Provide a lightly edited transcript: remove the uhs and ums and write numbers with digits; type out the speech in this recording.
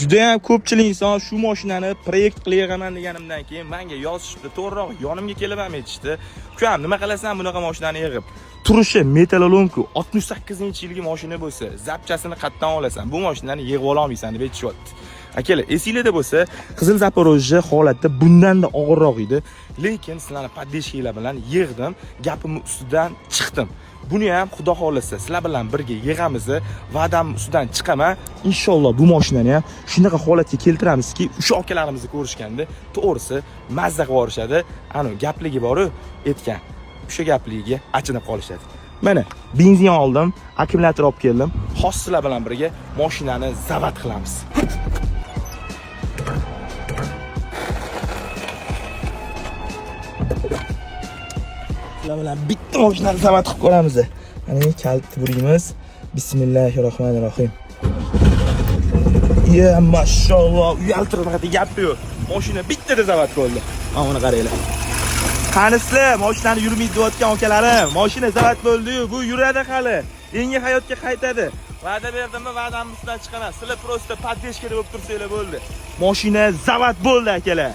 Juda ham ko'pchilik inson shu mashinani proyekt qilaman deganimdan keyin menga yozishdi, to'g'riroq yonimga kelib ham aytishdi. "Ukam, nima qilasan bunaqa mashinani yig'ib? Turishi metalolomku 68-yilgi mashina bo'lsa, zapchasini qayerdan olasan? Bu mashinani yig'ib ola olmaysan" deb aytishyapti. Akalar, esingizda bo'lsa, Qizil Zaporojye holatda bundan-da og'irroq edi, lekin sizlarning poddeshkalar bilan yig'dim, gapim ustidan chiqdim. Buni ham xudo xolasa sizlar bilan birga yig'amiz, va'dam ustidan chiqaman. Inshaalloh bu mashinani ham shunaqa holatga keltiramizki, o'sha akalarimizni ko'rishganda to'g'risi mazza qilib yorishadi. Ana gapligi bor-ku, aytgan. O'sha gapligiga achinib qolishadi. Mana benzin oldim, akkumulyator olib keldim. Xos sizlar bilan birga mashinani zavat qilamiz. Bilan bitta mashinani zavat qilib ko'ramiz. Mana kalitni burimiz. Bismillahirrohmanirrohim. Ya mashalloh, uyaltirib haqida gap yo'q. Mashina bittada zavat bo'ldi. Mana buni qaranglar. Qanislar, mashinani yurmaydi deyotgan akalarim, mashina zavat bo'ldi-yu, bu yuradi hali. Yangi hayotga qaytadi. Va'da berdimmi, va'damni ustidan chiqaman. Sizlar prosta poddeshka deb bo'lib tursanglar bo'ldi. Mashina zavat bo'ldi akalar.